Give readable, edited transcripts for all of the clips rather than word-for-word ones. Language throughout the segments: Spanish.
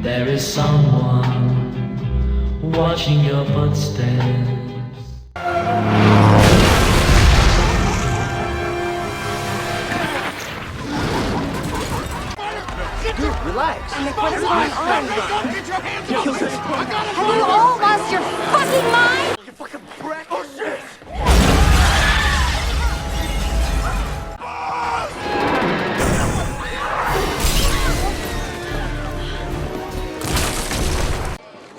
There is someone watching your footsteps. Relax. What is going on? Get your hands off me! Have you all lost your fucking mind? You fucking brat! Oh shit!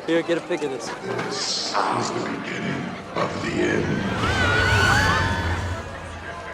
Here, get a pic of this. This is the beginning of the end.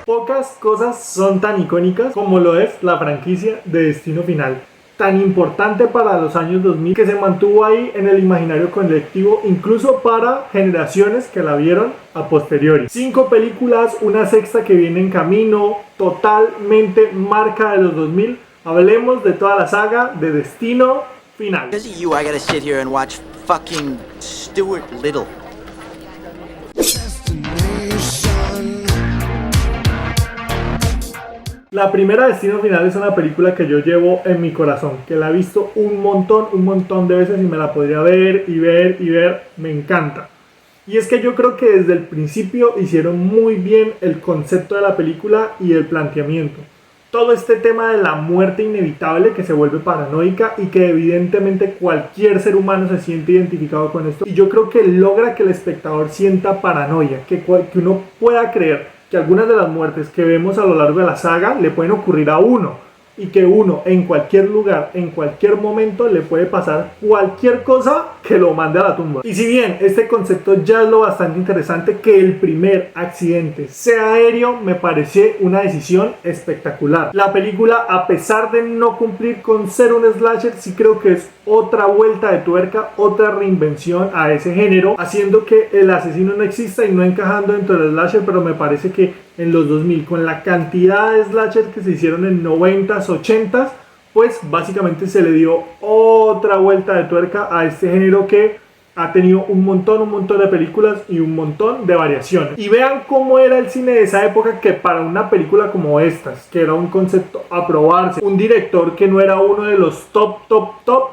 Pocas cosas son tan icónicas como lo es la franquicia de Destino Final, tan importante para los años 2000 que se mantuvo ahí en el imaginario colectivo incluso para generaciones que la vieron a posteriori. 5 películas, una sexta que viene en camino, totalmente marca de los 2000. Hablemos de toda la saga de Destino Final. Because of you, I gotta sit here and watch fucking Stuart Little. La primera Destino Final es una película que yo llevo en mi corazón, que la he visto un montón de veces y me la podría ver y ver y ver, me encanta. Y es que yo creo que desde el principio hicieron muy bien el concepto de la película y el planteamiento. Todo este tema de la muerte inevitable que se vuelve paranoica y que evidentemente cualquier ser humano se siente identificado con esto. Y yo creo que logra que el espectador sienta paranoia, que uno pueda creer que algunas de las muertes que vemos a lo largo de la saga le pueden ocurrir a uno. Y que uno en cualquier lugar, en cualquier momento le puede pasar cualquier cosa que lo mande a la tumba. Y si bien este concepto ya es lo bastante interesante, que el primer accidente sea aéreo me parece una decisión espectacular. La película, a pesar de no cumplir con ser un slasher, sí creo que es otra vuelta de tuerca, otra reinvención a ese género, haciendo que el asesino no exista y no encajando dentro del slasher, pero me parece que en los 2000, con la cantidad de slasher que se hicieron en 90s, 80s, pues básicamente se le dio otra vuelta de tuerca a este género que ha tenido un montón de películas y un montón de variaciones. Y vean cómo era el cine de esa época, que para una película como estas, que era un concepto a probarse, un director que no era uno de los top,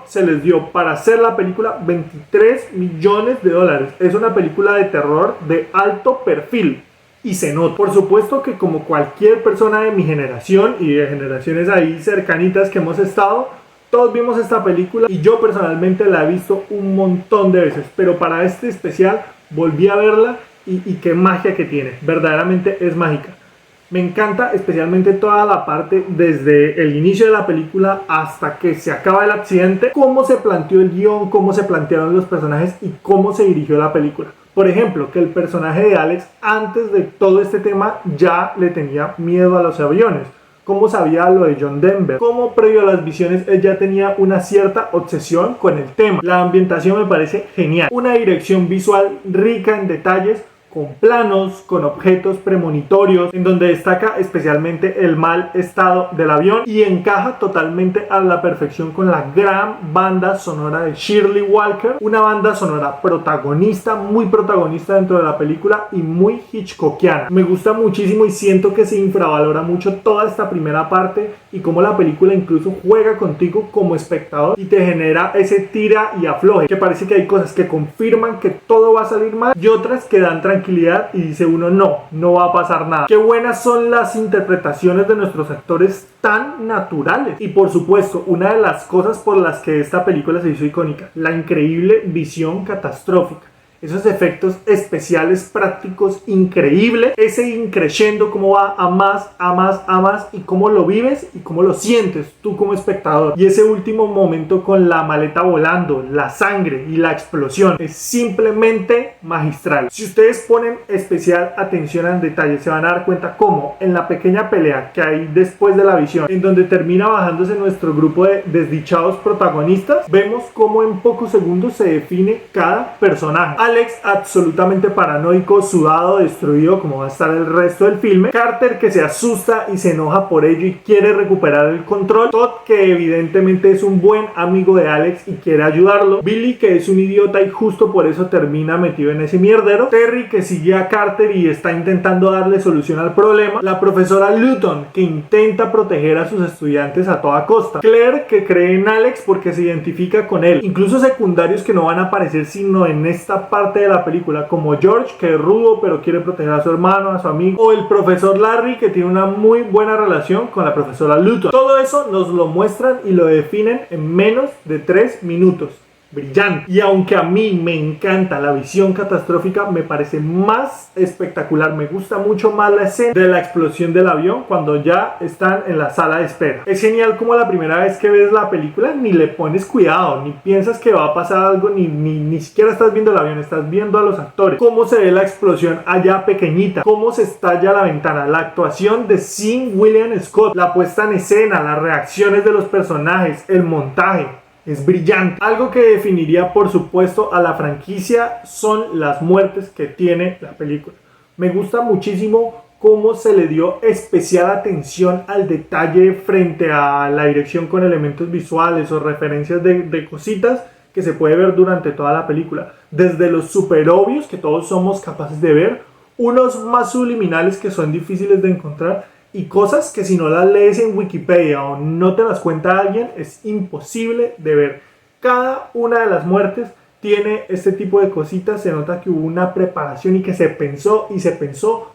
se les dio para hacer la película 23 millones de dólares. Es una película de terror de alto perfil. Y se nota. Por supuesto que como cualquier persona de mi generación y de generaciones ahí cercanitas que hemos estado, todos vimos esta película y yo personalmente la he visto un montón de veces, pero para este especial volví a verla y qué magia que tiene, verdaderamente es mágica. Me encanta especialmente toda la parte desde el inicio de la película hasta que se acaba el accidente, cómo se planteó el guión, cómo se plantearon los personajes y cómo se dirigió la película. Por ejemplo, que el personaje de Alex antes de todo este tema ya le tenía miedo a los aviones. Cómo sabía lo de John Denver. Cómo previo a las visiones él ya tenía una cierta obsesión con el tema. La ambientación me parece genial. Una dirección visual rica en detalles, con planos, con objetos premonitorios, en donde destaca especialmente el mal estado del avión y encaja totalmente a la perfección con la gran banda sonora de Shirley Walker, una banda sonora protagonista, muy protagonista dentro de la película y muy hitchcockiana. Me gusta muchísimo y siento que se infravalora mucho toda esta primera parte y cómo la película incluso juega contigo como espectador y te genera ese tira y afloje, que parece que hay cosas que confirman que todo va a salir mal y otras que dan tranquilidad y dice uno no va a pasar nada. Qué buenas son las interpretaciones de nuestros actores tan naturales. Y por supuesto, una de las cosas por las que esta película se hizo icónica, la increíble visión catastrófica. Esos efectos especiales prácticos increíbles, ese increciendo cómo va a más y cómo lo vives y cómo lo sientes tú como espectador. Y ese último momento con la maleta volando, la sangre y la explosión es simplemente magistral. Si ustedes ponen especial atención al detalle, se van a dar cuenta cómo en la pequeña pelea que hay después de la visión, en donde termina bajándose nuestro grupo de desdichados protagonistas, vemos cómo en pocos segundos se define cada personaje. Alex absolutamente paranoico, sudado, destruido como va a estar el resto del filme, Carter que se asusta y se enoja por ello y quiere recuperar el control, Todd que evidentemente es un buen amigo de Alex y quiere ayudarlo, Billy que es un idiota y justo por eso termina metido en ese mierdero, Terry que sigue a Carter y está intentando darle solución al problema, la profesora Luton que intenta proteger a sus estudiantes a toda costa, Claire que cree en Alex porque se identifica con él, incluso secundarios que no van a aparecer sino en esta parte de la película, como George que es rudo pero quiere proteger a su hermano, a su amigo, o el profesor Larry que tiene una muy buena relación con la profesora Luton. Todo eso nos lo muestran y lo definen en menos de 3 minutos. Brillante. Y aunque a mí me encanta la visión catastrófica, me parece más espectacular, me gusta mucho más la escena de la explosión del avión cuando ya están en la sala de espera. Es genial como la primera vez que ves la película ni le pones cuidado, ni piensas que va a pasar algo, ni siquiera estás viendo el avión, estás viendo a los actores, cómo se ve la explosión allá pequeñita, cómo se estalla la ventana, la actuación de Sean William Scott, la puesta en escena, las reacciones de los personajes, el montaje. Es brillante. Algo que definiría por supuesto a la franquicia son las muertes que tiene la película. Me gusta muchísimo cómo se le dio especial atención al detalle frente a la dirección con elementos visuales o referencias de cositas que se puede ver durante toda la película. Desde los super obvios que todos somos capaces de ver, unos más subliminales que son difíciles de encontrar y cosas que si no las lees en Wikipedia o no te las cuenta alguien es imposible de ver. Cada una de las muertes tiene este tipo de cositas, se nota que hubo una preparación y que se pensó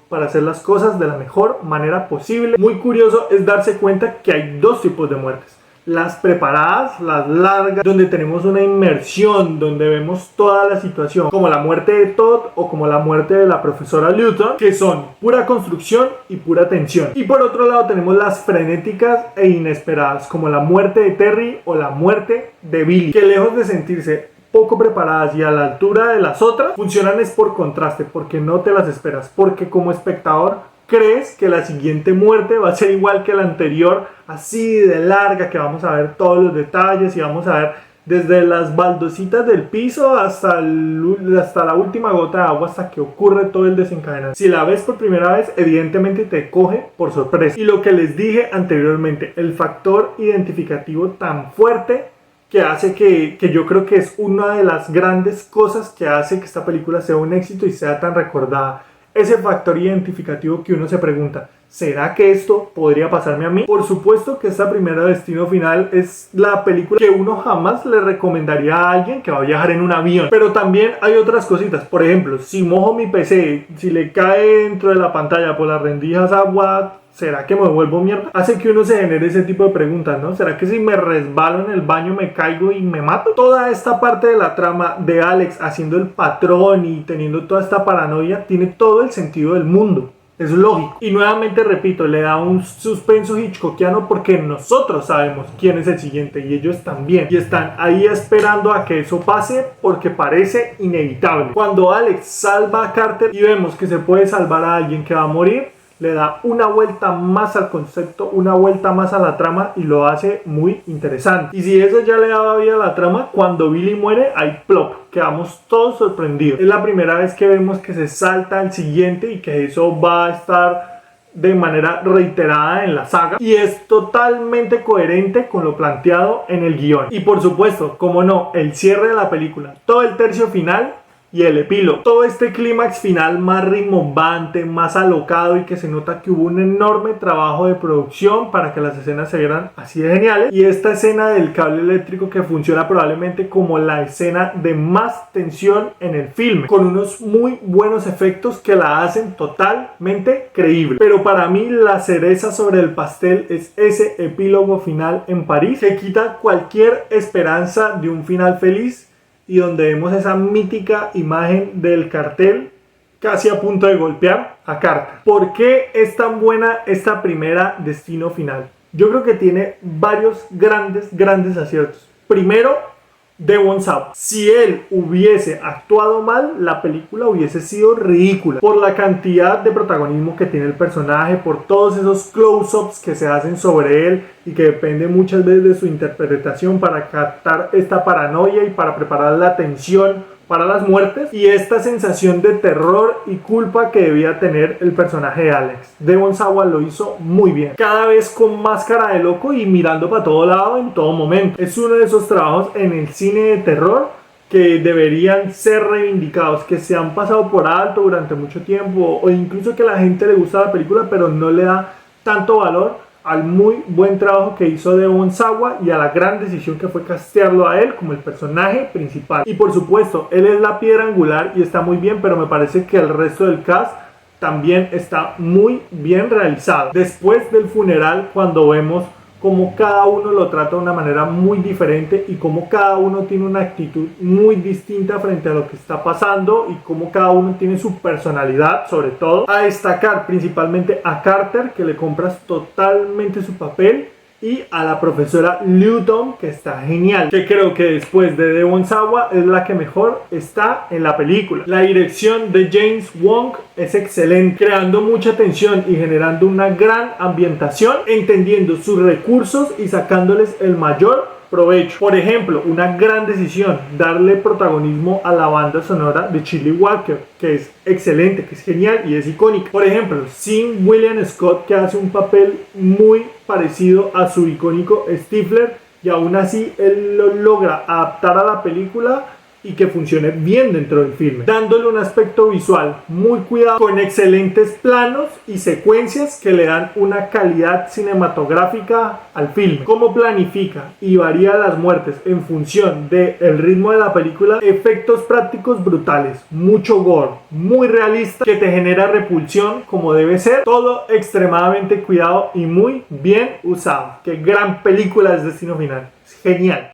para hacer las cosas de la mejor manera posible. Muy curioso es darse cuenta que hay dos tipos de muertes. Las preparadas, las largas, donde tenemos una inmersión, donde vemos toda la situación, como la muerte de Todd o como la muerte de la profesora Luton, que son pura construcción y pura tensión. Y por otro lado tenemos las frenéticas e inesperadas, como la muerte de Terry o la muerte de Billy, que lejos de sentirse poco preparadas y a la altura de las otras, funcionan es por contraste, porque no te las esperas, porque como espectador crees que la siguiente muerte va a ser igual que la anterior, así de larga, que vamos a ver todos los detalles y vamos a ver desde las baldositas del piso hasta la última gota de agua, hasta que ocurre todo el desencadenante. Si la ves por primera vez, evidentemente te coge por sorpresa. Y lo que les dije anteriormente, el factor identificativo tan fuerte que hace que yo creo que es una de las grandes cosas que hace que esta película sea un éxito y sea tan recordada. Ese factor identificativo que uno se pregunta, ¿será que esto podría pasarme a mí? Por supuesto que esta primera Destino Final es la película que uno jamás le recomendaría a alguien que va a viajar en un avión. Pero también hay otras cositas. Por ejemplo, si mojo mi PC, si le cae dentro de la pantalla por las rendijas agua, ¿será que me vuelvo mierda? Hace que uno se genere ese tipo de preguntas, ¿no? ¿Será que si me resbalo en el baño me caigo y me mato? Toda esta parte de la trama de Alex haciendo el patrón y teniendo toda esta paranoia tiene todo el sentido del mundo. Es lógico. Y nuevamente repito, le da un suspenso hitchcockiano porque nosotros sabemos quién es el siguiente y ellos también. Y están ahí esperando a que eso pase porque parece inevitable. Cuando Alex salva a Carter y vemos que se puede salvar a alguien que va a morir, le da una vuelta más al concepto, una vuelta más a la trama y lo hace muy interesante. Y si eso ya le daba vida a la trama, cuando Billy muere hay plop, quedamos todos sorprendidos. Es la primera vez que vemos que se salta al siguiente y que eso va a estar de manera reiterada en la saga y es totalmente coherente con lo planteado en el guión. Y por supuesto, como no, el cierre de la película, todo el tercio final y el epílogo, todo este clímax final más rimbombante, más alocado y que se nota que hubo un enorme trabajo de producción para que las escenas se vieran así de geniales. Y esta escena del cable eléctrico que funciona probablemente como la escena de más tensión en el filme, con unos muy buenos efectos que la hacen totalmente creíble. Pero para mí la cereza sobre el pastel es ese epílogo final en París que quita cualquier esperanza de un final feliz y donde vemos esa mítica imagen del cartel casi a punto de golpear a Carter. ¿Por qué es tan buena esta primera Destino Final? Yo creo que tiene varios grandes aciertos. Primero, Devon Sawa. Si él hubiese actuado mal, la película hubiese sido ridícula por la cantidad de protagonismo que tiene el personaje, por todos esos close-ups que se hacen sobre él y que depende muchas veces de su interpretación para captar esta paranoia y para preparar la tensión para las muertes y esta sensación de terror y culpa que debía tener el personaje de Alex. Devon Sawa lo hizo muy bien, cada vez con más cara de loco y mirando para todo lado en todo momento. Es uno de esos trabajos en el cine de terror que deberían ser reivindicados, que se han pasado por alto durante mucho tiempo, o incluso que a la gente le gusta la película pero no le da tanto valor al muy buen trabajo que hizo Devon Sawa y a la gran decisión que fue castearlo a él como el personaje principal. Y por supuesto, él es la piedra angular y está muy bien, pero me parece que el resto del cast también está muy bien realizado. Después del funeral, cuando vemos cómo cada uno lo trata de una manera muy diferente y cómo cada uno tiene una actitud muy distinta frente a lo que está pasando y cómo cada uno tiene su personalidad, sobre todo. A destacar principalmente a Carter, que le compras totalmente su papel, y a la profesora Luton, que está genial, que creo que después de Devon Sawa es la que mejor está en la película. La dirección de James Wong es excelente, creando mucha tensión y generando una gran ambientación, entendiendo sus recursos y sacándoles el mayor provecho. Por ejemplo, una gran decisión, darle protagonismo a la banda sonora de Shirley Walker, que es excelente, que es genial y es icónica. Por ejemplo, sin William Scott, que hace un papel muy parecido a su icónico Stifler, y aún así él lo logra adaptar a la película y que funcione bien dentro del filme, dándole un aspecto visual muy cuidado, con excelentes planos y secuencias que le dan una calidad cinematográfica al filme. Cómo planifica y varía las muertes en función del ritmo de la película, efectos prácticos brutales, mucho gore, muy realista, que te genera repulsión como debe ser, todo extremadamente cuidado y muy bien usado. Qué gran película es Destino Final, es genial.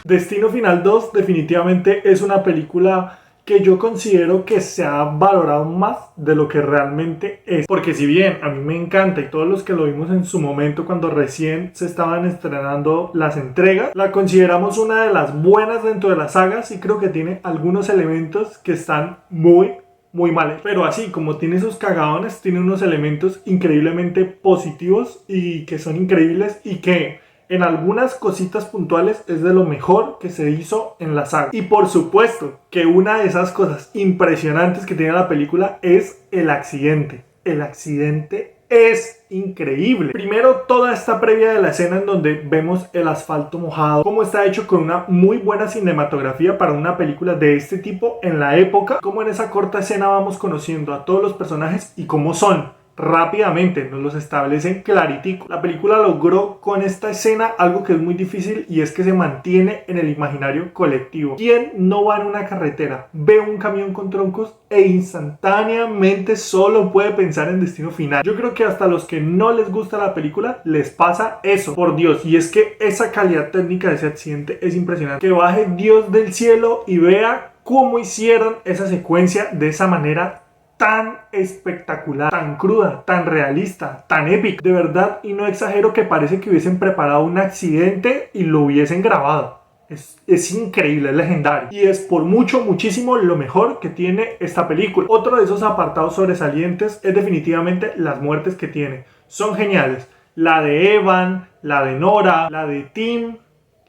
Destino Final 2 definitivamente es una película que yo considero que se ha valorado más de lo que realmente es. Porque si bien a mí me encanta y todos los que lo vimos en su momento cuando recién se estaban estrenando las entregas, la consideramos una de las buenas dentro de las sagas y creo que tiene algunos elementos que están muy mal. Pero así como tiene sus cagadones, tiene unos elementos increíblemente positivos y que son increíbles y que en algunas cositas puntuales es de lo mejor que se hizo en la saga. Y por supuesto que una de esas cosas impresionantes que tiene la película es el accidente. El accidente es increíble. Primero, toda esta previa de la escena en donde vemos el asfalto mojado, cómo está hecho con una muy buena cinematografía para una película de este tipo en la época, cómo en esa corta escena vamos conociendo a todos los personajes y cómo son. Rápidamente nos los establecen claritico. La película logró con esta escena algo que es muy difícil y es que se mantiene en el imaginario colectivo. ¿Quién no va en una carretera, ve un camión con troncos e instantáneamente solo puede pensar en Destino Final? Yo creo que hasta a los que no les gusta la película les pasa eso, por Dios. Y es que esa calidad técnica de ese accidente es impresionante. Que baje Dios del cielo y vea cómo hicieron esa secuencia de esa manera tan espectacular, tan cruda, tan realista, tan épica. De verdad, y no exagero, que parece que hubiesen preparado un accidente y lo hubiesen grabado. Es increíble, es legendario. Y es por muchísimo lo mejor que tiene esta película. Otro de esos apartados sobresalientes es definitivamente las muertes que tiene. Son geniales. La de Evan, la de Nora, la de Tim,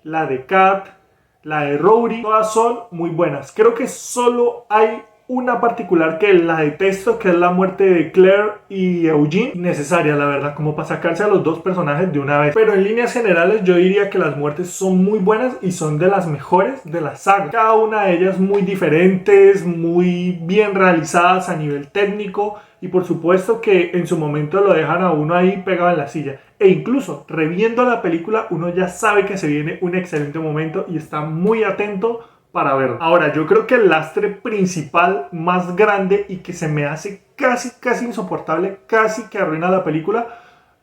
la de Kat, la de Rory. Todas son muy buenas. Creo que solo hay una particular que la detesto, que es la muerte de Claire y Eugene. Innecesaria, la verdad, como para sacarse a los dos personajes de una vez. Pero en líneas generales yo diría que las muertes son muy buenas y son de las mejores de la saga. Cada una de ellas muy diferentes, muy bien realizadas a nivel técnico. Y por supuesto que en su momento lo dejan a uno ahí pegado en la silla. E incluso reviendo la película uno ya sabe que se viene un excelente momento y está muy atento para verlo. Ahora, yo creo que el lastre principal más grande y que se me hace casi insoportable, casi que arruina la película,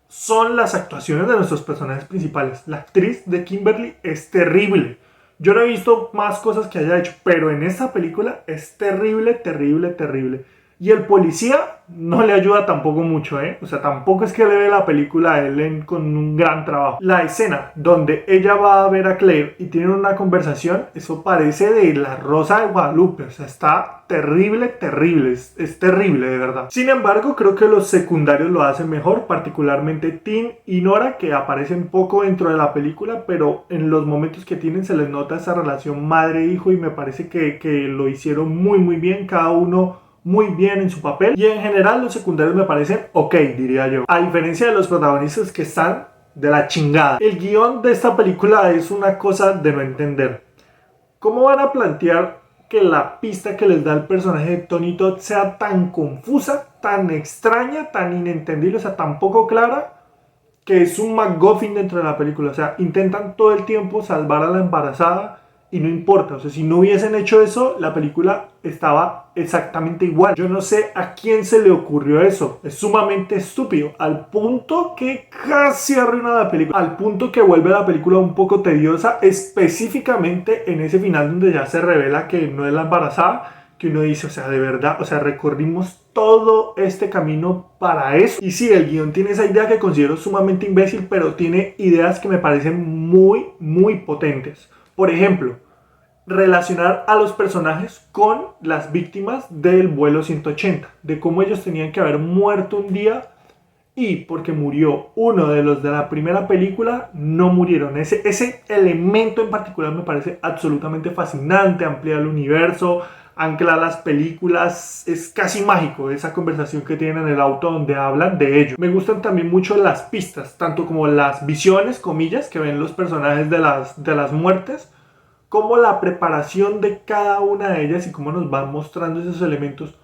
son las actuaciones de nuestros personajes principales. La actriz de Kimberly es terrible. Yo no he visto más cosas que haya hecho, pero en esta película es terrible. Y el policía no le ayuda tampoco mucho, ¿eh? O sea, tampoco es que le dé la película a Ellen con un gran trabajo. La escena donde ella va a ver a Claire y tienen una conversación, eso parece de La Rosa de Guadalupe. O sea, está terrible, terrible. Es terrible, de verdad. Sin embargo, creo que los secundarios lo hacen mejor, particularmente Tim y Nora, que aparecen poco dentro de la película, pero en los momentos que tienen se les nota esa relación madre-hijo y me parece que lo hicieron muy, muy bien. Cada uno muy bien en su papel y en general los secundarios me parecen ok, diría yo, a diferencia de los protagonistas que están de la chingada. El guión de esta película es una cosa de no entender. ¿Cómo van a plantear que la pista que les da el personaje de Tony Todd sea tan confusa, tan extraña, tan inentendible, o sea, tan poco clara, que es un MacGuffin dentro de la película? O sea, intentan todo el tiempo salvar a la embarazada y no importa, o sea, si no hubiesen hecho eso, la película estaba exactamente igual. Yo no sé a quién se le ocurrió eso, es sumamente estúpido, al punto que casi arruina la película, al punto que vuelve la película un poco tediosa, específicamente en ese final donde ya se revela que no es la embarazada, que uno dice, o sea, de verdad, o sea, recorrimos todo este camino para eso. Y sí, el guión tiene esa idea que considero sumamente imbécil, pero tiene ideas que me parecen muy, muy potentes. Por ejemplo, relacionar a los personajes con las víctimas del vuelo 180, de cómo ellos tenían que haber muerto un día y porque murió uno de los de la primera película, no murieron. Ese elemento en particular me parece absolutamente fascinante, amplía el universo, ancla las películas, es casi mágico esa conversación que tienen en el auto donde hablan de ello. Me gustan también mucho las pistas, tanto como las visiones, comillas, que ven los personajes de las muertes, como la preparación de cada una de ellas y cómo nos van mostrando esos elementos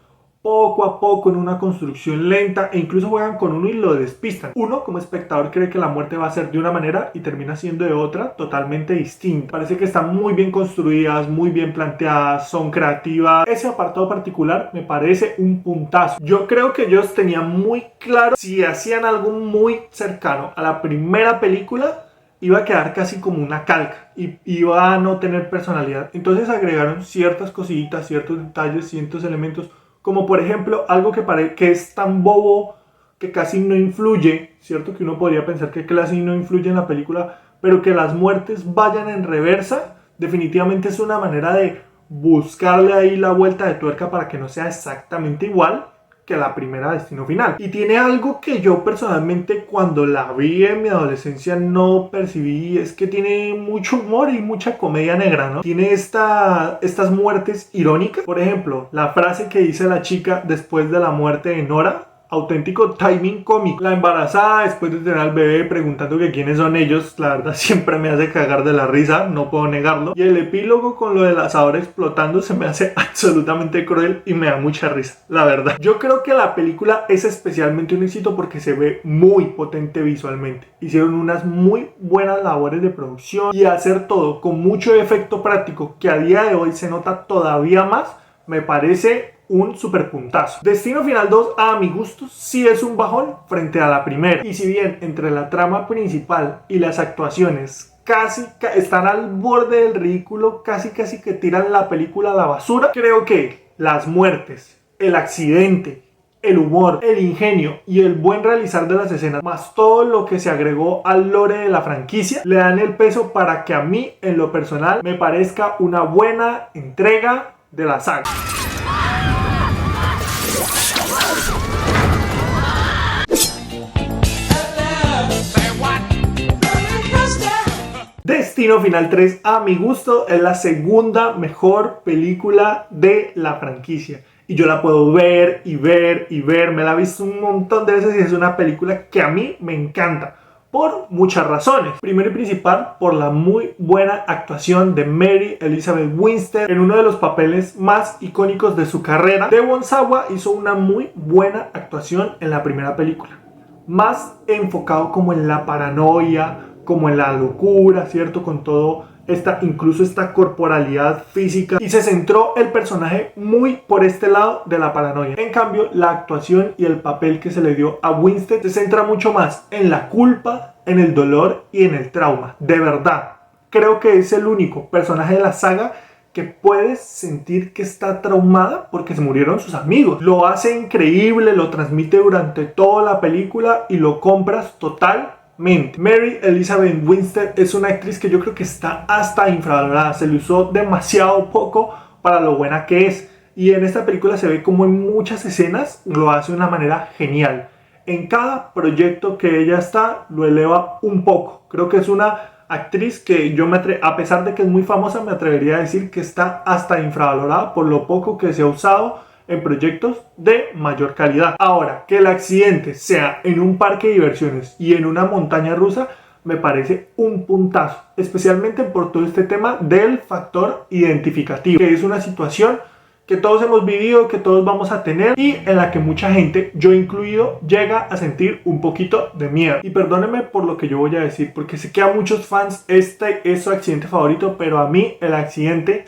poco a poco en una construcción lenta, e incluso juegan con uno y lo despistan. Uno como espectador cree que la muerte va a ser de una manera y termina siendo de otra totalmente distinta. Parece que están muy bien construidas, muy bien planteadas, son creativas. Ese apartado particular me parece un puntazo. Yo creo que ellos tenían muy claro si hacían algo muy cercano a la primera película, iba a quedar casi como una calca y iba a no tener personalidad. Entonces agregaron ciertas cositas, ciertos detalles, ciertos elementos, como por ejemplo algo que es tan bobo que casi no influye, ¿cierto? Que uno podría pensar que casi no influye en la película, pero que las muertes vayan en reversa, definitivamente es una manera de buscarle ahí la vuelta de tuerca para que no sea exactamente igual que la primera Destino Final. Y tiene algo que yo personalmente cuando la vi en mi adolescencia no percibí, es que tiene mucho humor y mucha comedia negra, ¿no? Tiene estas muertes irónicas. Por ejemplo, la frase que dice la chica después de la muerte de Nora, auténtico timing cómico. La embarazada después de tener al bebé preguntando que quiénes son ellos, la verdad siempre me hace cagar de la risa, no puedo negarlo. Y el epílogo con lo del asador explotando se me hace absolutamente cruel y me da mucha risa, la verdad. Yo creo que la película es especialmente un éxito porque se ve muy potente visualmente. Hicieron unas muy buenas labores de producción y hacer todo con mucho efecto práctico que a día de hoy se nota todavía más, me parece un super puntazo. Destino Final 2 a mi gusto sí es un bajón frente a la primera, y si bien entre la trama principal y las actuaciones casi están al borde del ridículo, casi que tiran la película a la basura, creo que las muertes, el accidente, el humor, el ingenio y el buen realizar de las escenas, más todo lo que se agregó al lore de la franquicia, le dan el peso para que a mí en lo personal me parezca una buena entrega de la saga. Destino Final 3 a mi gusto es la segunda mejor película de la franquicia y yo la puedo ver y ver y ver, me la he visto un montón de veces y es una película que a mí me encanta por muchas razones. Primero y principal, por la muy buena actuación de Mary Elizabeth Winstead en uno de los papeles más icónicos de su carrera. Devon Sawa hizo una muy buena actuación en la primera película, más enfocado como en la paranoia, como en la locura, ¿cierto? Con todo incluso esta corporalidad física, y se centró el personaje muy por este lado de la paranoia. En cambio, la actuación y el papel que se le dio a Winstead se centra mucho más en la culpa, en el dolor y en el trauma. De verdad, creo que es el único personaje de la saga que puedes sentir que está traumada porque se murieron sus amigos. Lo hace increíble, lo transmite durante toda la película y lo compras totalmente. Mary Elizabeth Winstead es una actriz que yo creo que está hasta infravalorada. Se le usó demasiado poco para lo buena que es. Y en esta película se ve como en muchas escenas lo hace de una manera genial. En cada proyecto que ella está, lo eleva un poco. Creo que es una actriz que a pesar de que es muy famosa, me atrevería a decir que está hasta infravalorada por lo poco que se ha usado en proyectos de mayor calidad. Ahora, que el accidente sea en un parque de diversiones y en una montaña rusa, me parece un puntazo, especialmente por todo este tema del factor identificativo, que es una situación que todos hemos vivido, que todos vamos a tener y en la que mucha gente, yo incluido, llega a sentir un poquito de miedo. Y perdónenme por lo que yo voy a decir, porque sé que a muchos fans este es su accidente favorito, pero a mí el accidente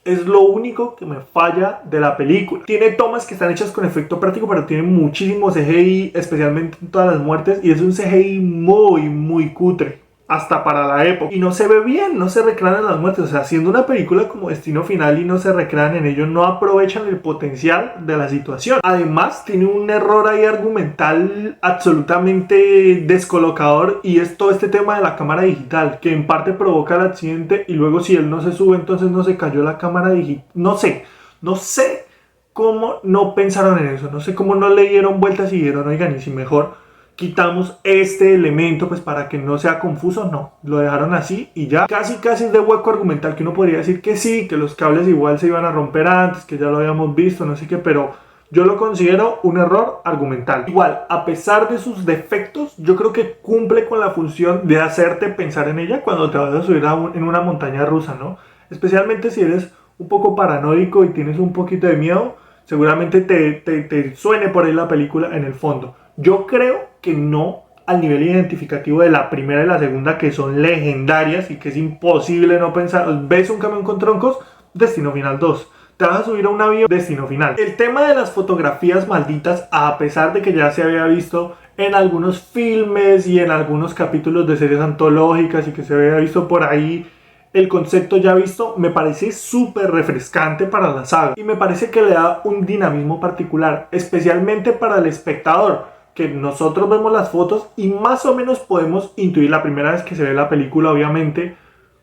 es lo único que me falla de la película. Tiene tomas que están hechas con efecto práctico, pero tiene muchísimo CGI, especialmente en todas las muertes, y es un CGI muy cutre, hasta para la época, y no se ve bien, no se recrean en las muertes. O sea, siendo una película como Destino Final y no se recrean en ello, no aprovechan el potencial de la situación. Además tiene un error ahí argumental absolutamente descolocador, y es todo este tema de la cámara digital, que en parte provoca el accidente y luego si él no se sube, entonces no se cayó la cámara digital. No sé cómo no pensaron en eso, no sé cómo no le dieron vueltas y dijeron, oigan, y si mejor quitamos este elemento pues para que no sea confuso. No, lo dejaron así y ya. Casi es de hueco argumental, que uno podría decir que sí, que los cables igual se iban a romper antes, que ya lo habíamos visto, no sé qué, pero yo lo considero un error argumental. Igual, a pesar de sus defectos, yo creo que cumple con la función de hacerte pensar en ella cuando te vas a subir en una montaña rusa, ¿no? Especialmente si eres un poco paranoico y tienes un poquito de miedo, seguramente te suene por ahí la película en el fondo. Yo creo que no al nivel identificativo de la primera y la segunda, que son legendarias y que es imposible no pensar. ¿Ves un camión con troncos? Destino Final 2. Te vas a subir a un avión, Destino Final. El tema de las fotografías malditas, a pesar de que ya se había visto en algunos filmes y en algunos capítulos de series antológicas y que se había visto por ahí, el concepto ya visto, me parece súper refrescante para la saga y me parece que le da un dinamismo particular, especialmente para el espectador, que nosotros vemos las fotos y más o menos podemos intuir la primera vez que se ve la película, obviamente,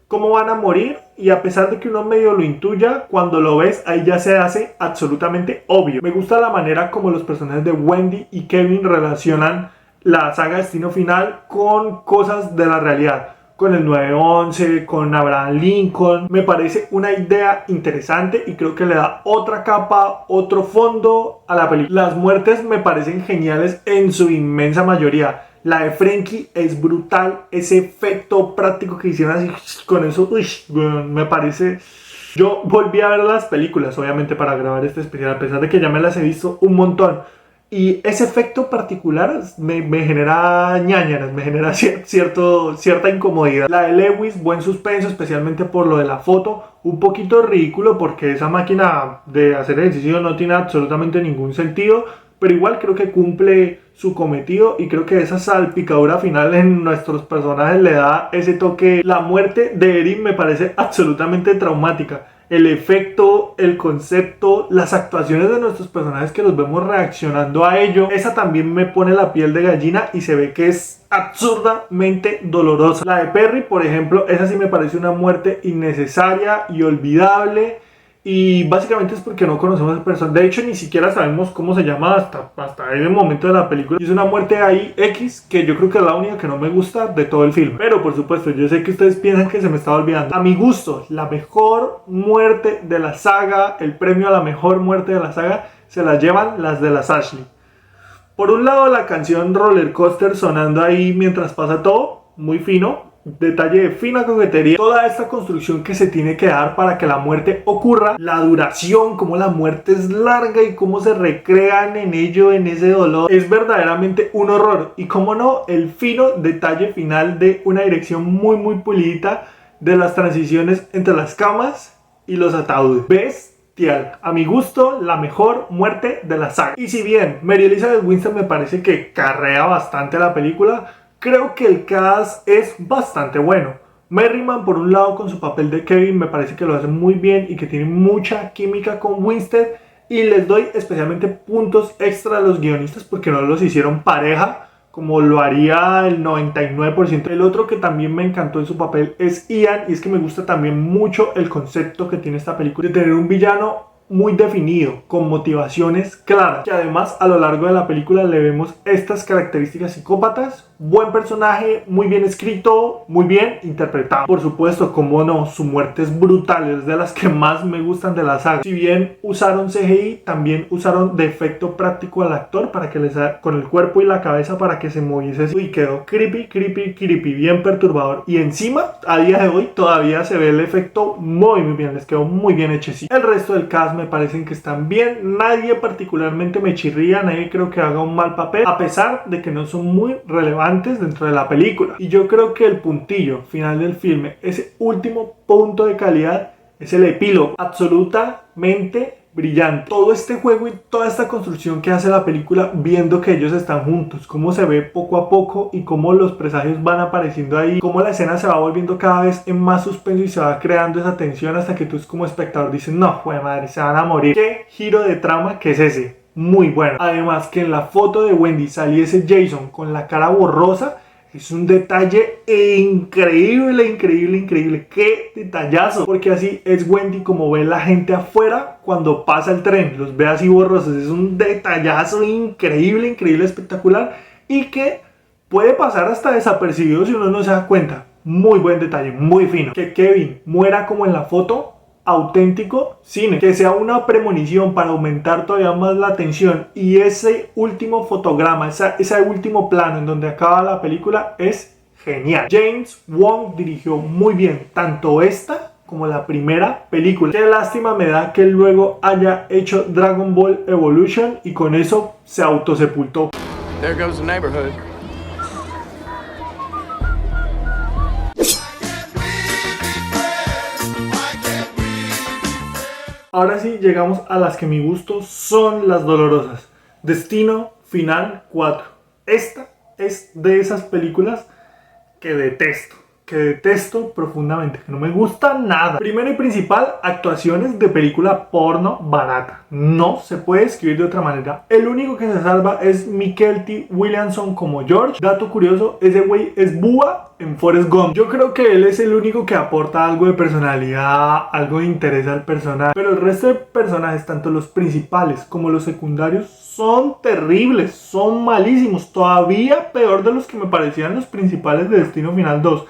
cómo van a morir, y a pesar de que uno medio lo intuya, cuando lo ves ahí ya se hace absolutamente obvio. Me gusta la manera como los personajes de Wendy y Kevin relacionan la saga Destino Final con cosas de la realidad, con el 9/11, con Abraham Lincoln. Me parece una idea interesante y creo que le da otra capa, otro fondo a la película. Las muertes me parecen geniales en su inmensa mayoría. La de Frankie es brutal, ese efecto práctico que hicieron así con eso, me parece... Yo volví a ver las películas, obviamente, para grabar este especial, a pesar de que ya me las he visto un montón. Y ese efecto particular me genera ñáñaras, me genera cierta incomodidad. La de Lewis, buen suspenso, especialmente por lo de la foto. Un poquito ridículo porque esa máquina de hacer ejercicio no tiene absolutamente ningún sentido, pero igual creo que cumple su cometido y creo que esa salpicadura final en nuestros personajes le da ese toque. La muerte de Erin me parece absolutamente traumática. El efecto, el concepto, las actuaciones de nuestros personajes que los vemos reaccionando a ello, esa también me pone la piel de gallina y se ve que es absurdamente dolorosa. La de Perry, por ejemplo, esa sí me parece una muerte innecesaria y olvidable, y básicamente es porque no conocemos al personaje. De hecho, ni siquiera sabemos cómo se llama hasta ese momento de la película. Y es una muerte ahí X, que yo creo que es la única que no me gusta de todo el film. Pero por supuesto, yo sé que ustedes piensan que se me estaba olvidando. A mi gusto, la mejor muerte de la saga, el premio a la mejor muerte de la saga, se la llevan las de las Ashley. Por un lado, la canción Roller Coaster sonando ahí mientras pasa todo, muy fino. Detalle de fina coquetería. Toda esta construcción que se tiene que dar para que la muerte ocurra, la duración, cómo la muerte es larga y cómo se recrean en ello, en ese dolor, es verdaderamente un horror. Y cómo no, el fino detalle final de una dirección muy pulida de las transiciones entre las camas y los ataúdes. Bestial. A mi gusto, la mejor muerte de la saga. Y si bien Mary Elizabeth Winstead me parece que carrea bastante la película, creo que el cast es bastante bueno. Merriman, por un lado, con su papel de Kevin, me parece que lo hace muy bien y que tiene mucha química con Winstead. Y les doy especialmente puntos extra a los guionistas porque no los hicieron pareja como lo haría el 99%. El otro que también me encantó en su papel es Ian, y es que me gusta también mucho el concepto que tiene esta película de tener un villano muy definido, con motivaciones claras, que además a lo largo de la película le vemos estas características psicópatas. Buen personaje, muy bien escrito, muy bien interpretado. Por supuesto, como no, su muerte es brutal, es de las que más me gustan de la saga. Si bien usaron CGI, también usaron de efecto práctico al actor para que con el cuerpo y la cabeza para que se moviese y quedó creepy, bien perturbador. Y encima, a día de hoy, todavía se ve el efecto muy bien, les quedó muy bien hechecito. El resto del cast me parecen que están bien, nadie particularmente me chirría, nadie creo que haga un mal papel, a pesar de que no son muy relevantes dentro de la película. Y yo creo que el puntillo final del filme, ese último punto de calidad, es el epílogo, absolutamente brillante. Todo este juego y toda esta construcción que hace la película viendo que ellos están juntos, cómo se ve poco a poco y cómo los presagios van apareciendo ahí, cómo la escena se va volviendo cada vez en más suspenso y se va creando esa tensión hasta que tú como espectador dices, no, joder madre, se van a morir. ¿Qué giro de trama que es ese? Muy bueno. Además que en la foto de Wendy saliese Jason con la cara borrosa, es un detalle increíble. ¡Qué detallazo! Porque así es Wendy como ve la gente afuera cuando pasa el tren. Los ve así borrosos. Es un detallazo increíble, espectacular. Y que puede pasar hasta desapercibido si uno no se da cuenta. Muy buen detalle, muy fino. Que Kevin muera como en la foto, auténtico cine. Que sea una premonición para aumentar todavía más la tensión, y ese último fotograma, ese último plano en donde acaba la película es genial. James Wan dirigió muy bien tanto esta como la primera película. Qué lástima me da que él luego haya hecho Dragon Ball Evolution y con eso se autosepultó. There goes the neighborhood. Ahora sí, llegamos a las que mi gusto son las dolorosas. Destino Final 4. Esta es de esas películas que detesto profundamente, que no me gusta nada. Primero y principal, actuaciones de película porno barata. No se puede escribir de otra manera. El único que se salva es Michael T. Williamson como George. Dato curioso, ese güey es Búa en Forrest Gump. Yo creo que él es el único que aporta algo de personalidad, algo de interés al personaje. Pero el resto de personajes, tanto los principales como los secundarios, son terribles, son malísimos. Todavía peor de los que me parecían los principales de Destino Final 2.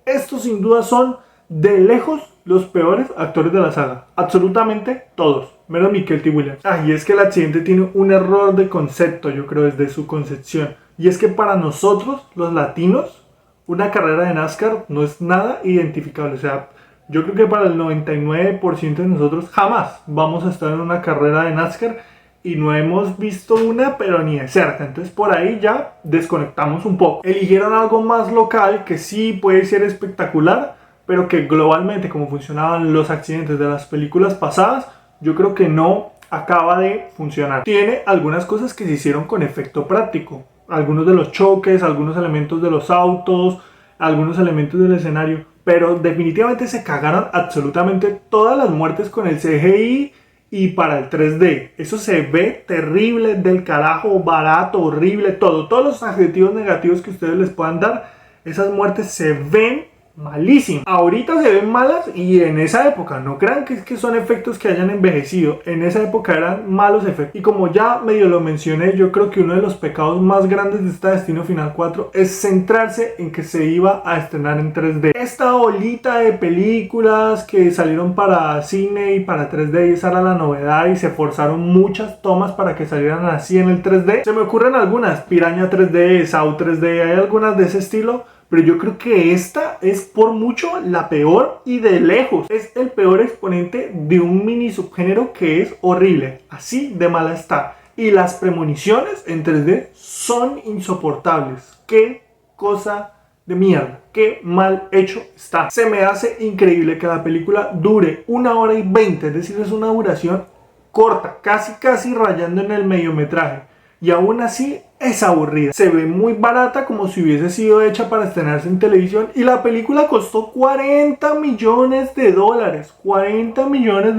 Estos sin duda son de lejos los peores actores de la saga. Absolutamente todos, menos Michael T. Williams. Y es que el accidente tiene un error de concepto, yo creo, desde su concepción. Y es que para nosotros, los latinos, una carrera de NASCAR no es nada identificable. O sea, yo creo que para el 99% de nosotros jamás vamos a estar en una carrera de NASCAR. Y no hemos visto una, pero ni de cerca. Entonces por ahí ya desconectamos un poco. Eligieron algo más local que sí puede ser espectacular, pero que globalmente, como funcionaban los accidentes de las películas pasadas, yo creo que no acaba de funcionar. Tiene algunas cosas que se hicieron con efecto práctico. Algunos de los choques, algunos elementos de los autos, algunos elementos del escenario. Pero definitivamente se cagaron absolutamente todas las muertes con el CGI. Y para el 3D, eso se ve terrible, del carajo, barato, horrible, todo. Todos los adjetivos negativos que ustedes les puedan dar, esas muertes se ven malísimas. Ahorita se ven malas y en esa época, no crean que son efectos que hayan envejecido. En esa época eran malos efectos. Y como ya medio lo mencioné, yo creo que uno de los pecados más grandes de esta Destino Final 4 es centrarse en que se iba a estrenar en 3D. Esta olita de películas que salieron para cine y para 3D, y esa era la novedad, y se forzaron muchas tomas para que salieran así en el 3D. Se me ocurren algunas, Piraña 3D, Saw 3D, hay algunas de ese estilo. Pero yo creo que esta es por mucho la peor y de lejos. Es el peor exponente de un mini subgénero que es horrible. Así de mala está. Y las premoniciones en 3D son insoportables. Qué cosa de mierda. Qué mal hecho está. Se me hace increíble que la película dure 1 hora y 20. Es decir, es una duración corta. Casi rayando en el mediometraje. y aún así es aburrida. Se ve muy barata, como si hubiese sido hecha para estrenarse en televisión, y la película costó $40 millones. $40 millones.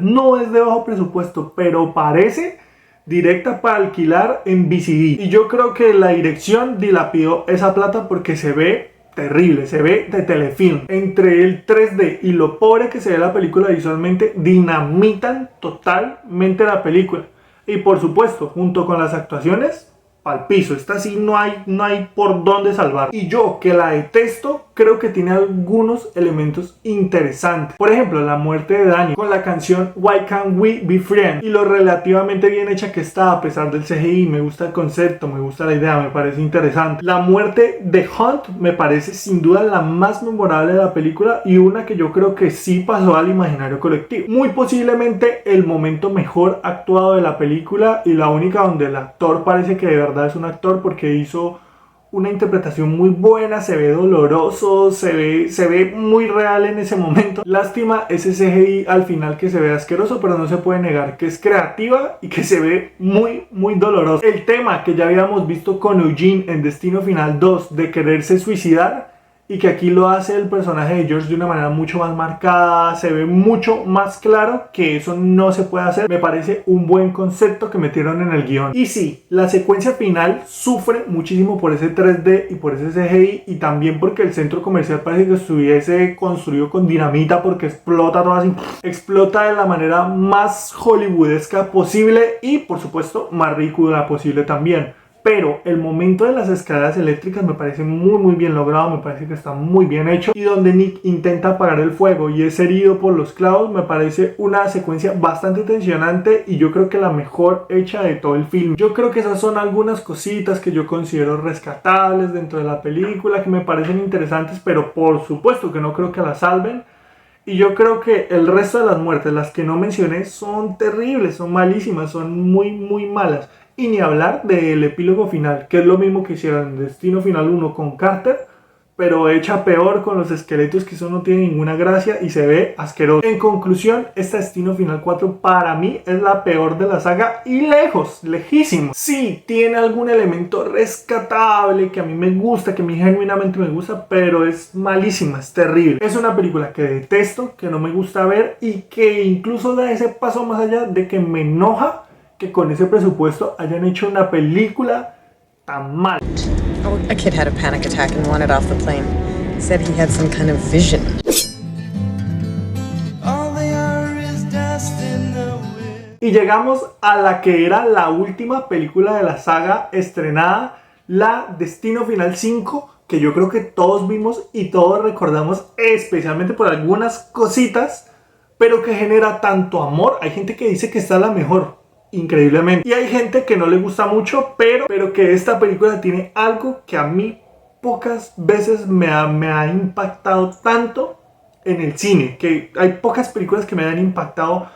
No es de bajo presupuesto, pero parece directa para alquilar en VCD. Y yo creo que la dirección dilapidó esa plata porque se ve terrible, se ve de telefilm. Entre el 3D y lo pobre que se ve la película visualmente, dinamitan totalmente la película. Y por supuesto, junto con las actuaciones, al piso. Esta sí no hay por dónde salvar. Y yo, que la detesto, creo que tiene algunos elementos interesantes. Por ejemplo, la muerte de Daniel con la canción Why Can't We Be Friends, y lo relativamente bien hecha que está a pesar del CGI. Me gusta el concepto, me gusta la idea, me parece interesante. La muerte de Hunt me parece sin duda la más memorable de la película, y una que yo creo que sí pasó al imaginario colectivo. Muy posiblemente el momento mejor actuado de la película, y la única donde el actor parece que de verdad es un actor, porque hizo una interpretación muy buena, se ve doloroso, se ve muy real en ese momento. Lástima ese CGI al final que se ve asqueroso, pero no se puede negar que es creativa y que se ve muy doloroso. El tema que ya habíamos visto con Eugene en Destino Final 2 de quererse suicidar, y que aquí lo hace el personaje de George de una manera mucho más marcada, se ve mucho más claro que eso no se puede hacer. Me parece un buen concepto que metieron en el guión. Y sí, la secuencia final sufre muchísimo por ese 3D y por ese CGI, y también porque el centro comercial parece que estuviese construido con dinamita, porque explota todo así, explota de la manera más hollywoodesca posible y por supuesto más ridícula posible también. Pero el momento de las escaleras eléctricas me parece muy bien logrado, me parece que está muy bien hecho, y donde Nick intenta apagar el fuego y es herido por los clavos, me parece una secuencia bastante tensionante, y yo creo que la mejor hecha de todo el film. Yo creo que esas son algunas cositas que yo considero rescatables dentro de la película, que me parecen interesantes, pero por supuesto que no creo que la salven. Y yo creo que el resto de las muertes, las que no mencioné, son terribles, son malísimas, son muy malas. Y ni hablar del epílogo final, que es lo mismo que hicieron en Destino Final 1 con Carter, pero hecha peor con los esqueletos, que eso no tiene ninguna gracia y se ve asqueroso. En conclusión, esta Destino Final 4 para mí es la peor de la saga, y lejos, lejísimo. Sí, tiene algún elemento rescatable que a mí me gusta, que a mí genuinamente me gusta, pero es malísima, es terrible. Es una película que detesto, que no me gusta ver, y que incluso da ese paso más allá de que me enoja que con ese presupuesto hayan hecho una película tan mal. Oh, a kid had a panic attack and wanted off the plane. Said he had some kind of vision. Y llegamos a la que era la última película de la saga estrenada, la Destino Final 5, que yo creo que todos vimos y todos recordamos, especialmente por algunas cositas, pero que genera tanto amor. Hay gente que dice que esta es la mejor, increíblemente, y hay gente que no le gusta mucho, pero que esta película tiene algo que a mí pocas veces me ha impactado tanto en el cine, que hay pocas películas que me han impactado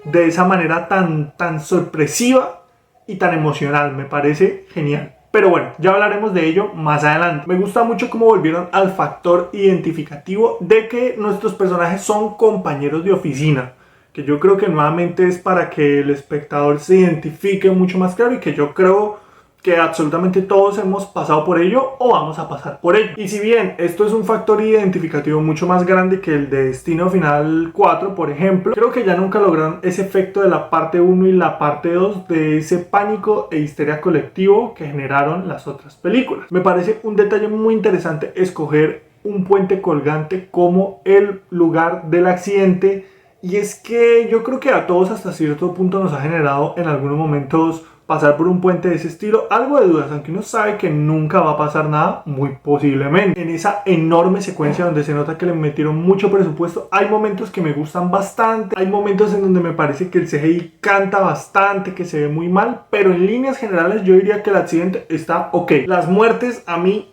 de esa manera tan sorpresiva y tan emocional. Me parece genial. Pero bueno, ya hablaremos de ello más adelante. Me gusta mucho cómo volvieron al factor identificativo de que nuestros personajes son compañeros de oficina, que yo creo que nuevamente es para que el espectador se identifique mucho más claro, y que yo creo que absolutamente todos hemos pasado por ello o vamos a pasar por ello. Y si bien esto es un factor identificativo mucho más grande que el de Destino Final 4, por ejemplo, creo que ya nunca lograron ese efecto de la parte 1 y la parte 2 de ese pánico e histeria colectivo que generaron las otras películas. Me parece un detalle muy interesante escoger un puente colgante como el lugar del accidente, y es que yo creo que a todos hasta cierto punto nos ha generado en algunos momentos pasar por un puente de ese estilo algo de dudas, aunque uno sabe que nunca va a pasar nada, muy posiblemente. En esa enorme secuencia donde se nota que le metieron mucho presupuesto, hay momentos que me gustan bastante, hay momentos en donde me parece que el CGI canta bastante, que se ve muy mal, pero en líneas generales yo diría que el accidente está ok. Las muertes a mí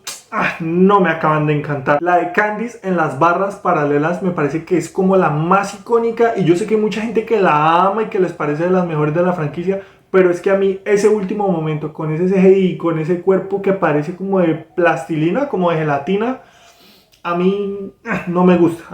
no me acaban de encantar. La de Candice en las barras paralelas me parece que es como la más icónica, y yo sé que hay mucha gente que la ama y que les parece de las mejores de la franquicia, pero es que a mí ese último momento con ese CGI, con ese cuerpo que parece como de plastilina, como de gelatina, a mí no me gusta,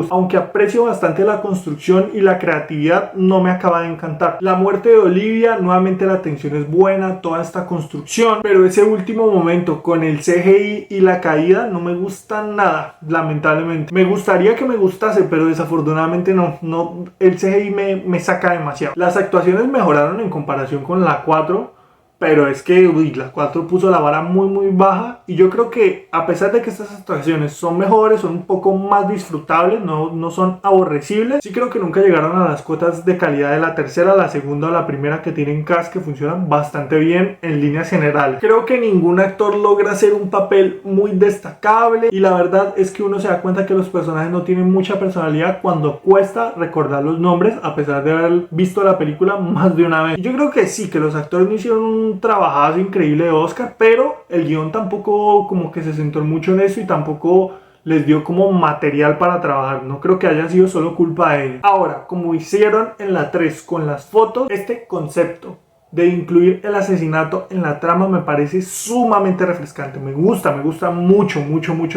aunque aprecio bastante la construcción y la creatividad, no me acaba de encantar. La muerte de Olivia, nuevamente la tensión es buena, toda esta construcción, pero ese último momento con el CGI y la caída no me gusta nada, lamentablemente. Me gustaría que me gustase, pero desafortunadamente no, el CGI me saca demasiado. Las actuaciones mejoraron en comparación con la 4, pero es que la 4 puso la vara muy baja, y yo creo que a pesar de que estas actuaciones son mejores, son un poco más disfrutables, no son aborrecibles, sí creo que nunca llegaron a las cotas de calidad de la tercera, la segunda o la primera, que tienen cast que funcionan bastante bien en líneas generales. Creo que ningún actor logra hacer un papel muy destacable, y la verdad es que uno se da cuenta que los personajes no tienen mucha personalidad cuando cuesta recordar los nombres, a pesar de haber visto la película más de una vez. Y yo creo que sí, que los actores no hicieron un trabajazo increíble de Oscar, pero el guión tampoco como que se centró mucho en eso y tampoco les dio como material para trabajar. No creo que haya sido solo culpa de ellos. Ahora, como hicieron en la 3 con las fotos, este concepto de incluir el asesinato en la trama me parece sumamente refrescante. Me gusta mucho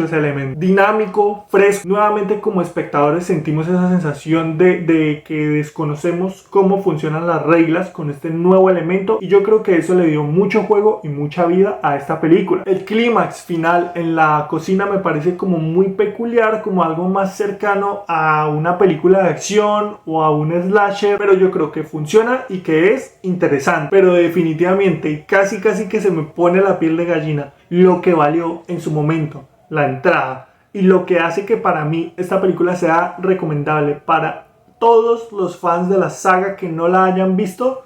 ese elemento. Dinámico, fresco. Nuevamente, como espectadores sentimos esa sensación de que desconocemos cómo funcionan las reglas con este nuevo elemento, y yo creo que eso le dio mucho juego y mucha vida a esta película. El clímax final en la cocina me parece como muy peculiar, como algo más cercano a una película de acción o a un slasher, pero yo creo que funciona y que es interesante. Pero definitivamente, casi que se me pone la piel de gallina lo que valió en su momento la entrada, y lo que hace que para mí esta película sea recomendable para todos los fans de la saga que no la hayan visto.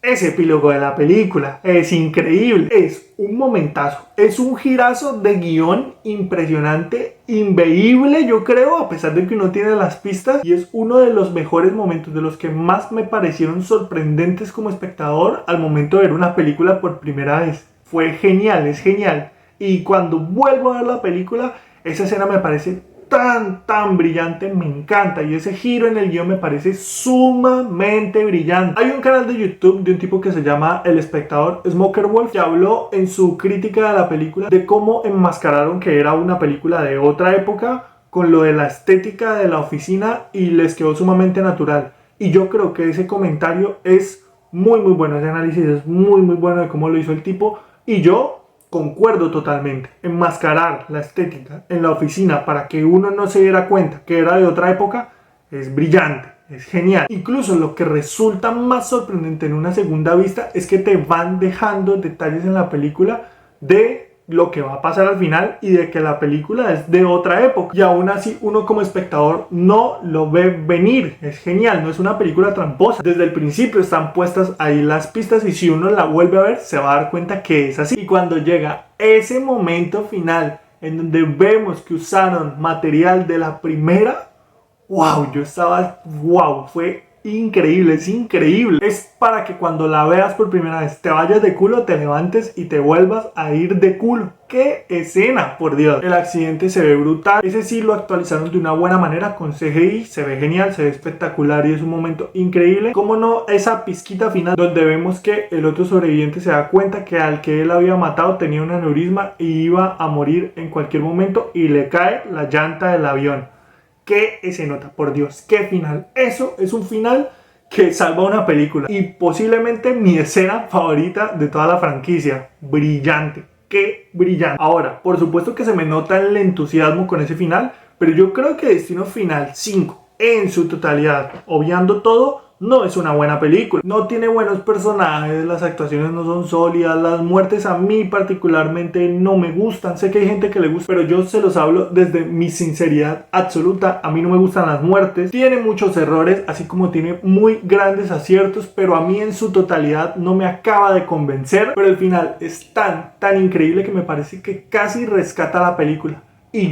Ese epílogo de la película es increíble, es un momentazo, es un girazo de guión impresionante, inveíble yo creo, a pesar de que uno tiene las pistas, y es uno de los mejores momentos, de los que más me parecieron sorprendentes como espectador al momento de ver una película por primera vez. Fue genial, es genial, y cuando vuelvo a ver la película, esa escena me parece tan brillante, me encanta, y ese giro en el guión me parece sumamente brillante. Hay un canal de YouTube de un tipo que se llama El Espectador, Smoker Wolf, que habló en su crítica de la película de cómo enmascararon que era una película de otra época con lo de la estética de la oficina, y les quedó sumamente natural. Y yo creo que ese comentario es muy bueno, ese análisis es muy bueno de cómo lo hizo el tipo, y yo concuerdo totalmente. Enmascarar la estética en la oficina para que uno no se diera cuenta que era de otra época es brillante, es genial. Incluso lo que resulta más sorprendente en una segunda vista es que te van dejando detalles en la película de lo que va a pasar al final, y de que la película es de otra época, y aún así uno como espectador no lo ve venir. Es genial, no es una película tramposa, desde el principio están puestas ahí las pistas, y si uno la vuelve a ver se va a dar cuenta que es así. Y cuando llega ese momento final en donde vemos que usaron material de la primera, fue increíble, es increíble. Es para que cuando la veas por primera vez te vayas de culo, te levantes y te vuelvas a ir de culo. ¡Qué escena, por Dios! El accidente se ve brutal, ese sí lo actualizaron de una buena manera con CGI, se ve genial, se ve espectacular, y es un momento increíble. Cómo no, esa pizquita final donde vemos que el otro sobreviviente se da cuenta que al que él había matado tenía un aneurisma y iba a morir en cualquier momento, y le cae la llanta del avión. ¡Qué escenota, por Dios! ¡Qué final! Eso es un final que salva una película, y posiblemente mi escena favorita de toda la franquicia. Brillante, ¡qué brillante! Ahora, por supuesto que se me nota el entusiasmo con ese final, pero yo creo que Destino Final 5 en su totalidad, obviando todo, no es una buena película. No tiene buenos personajes, las actuaciones no son sólidas, las muertes a mí particularmente no me gustan. Sé que hay gente que le gusta, pero yo se los hablo desde mi sinceridad absoluta. A mí no me gustan las muertes. Tiene muchos errores, así como tiene muy grandes aciertos, pero a mí en su totalidad no me acaba de convencer. Pero el final es tan increíble que me parece que casi rescata la película. Y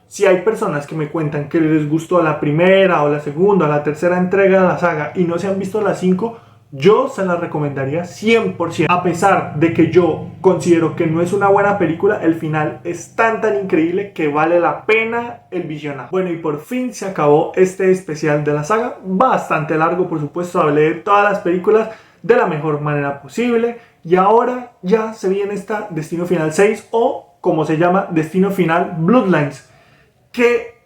si hay personas que me cuentan que les gustó la primera o la segunda o la tercera entrega de la saga y no se han visto las 5, yo se las recomendaría 100%. A pesar de que yo considero que no es una buena película, el final es tan increíble que vale la pena el visionar. Bueno, y por fin se acabó este especial de la saga. Bastante largo, por supuesto, hablé de todas las películas de la mejor manera posible. Y ahora ya se viene esta Destino Final 6, o como se llama, Destino Final Bloodlines, que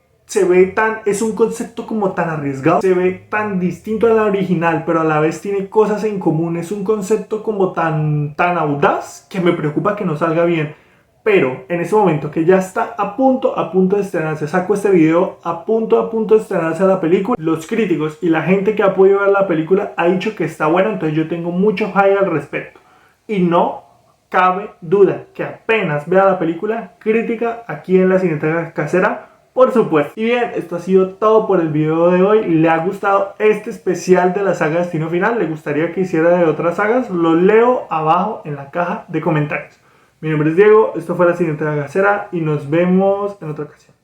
es un concepto como tan arriesgado, se ve tan distinto a la original, pero a la vez tiene cosas en común, es un concepto como tan audaz que me preocupa que no salga bien. Pero en ese momento que ya está a punto de estrenarse, saco este video a punto de estrenarse la película, los críticos y la gente que ha podido ver la película ha dicho que está buena, entonces yo tengo mucho hype al respecto. Y no cabe duda que apenas vea la película, crítica aquí en la Cineteca Casera, por supuesto. Y bien, esto ha sido todo por el video de hoy. ¿Le ha gustado este especial de la saga Destino Final? ¿Le gustaría que hiciera de otras sagas? Lo leo abajo en la caja de comentarios. Mi nombre es Diego, esto fue la Cineteca Casera y nos vemos en otra ocasión.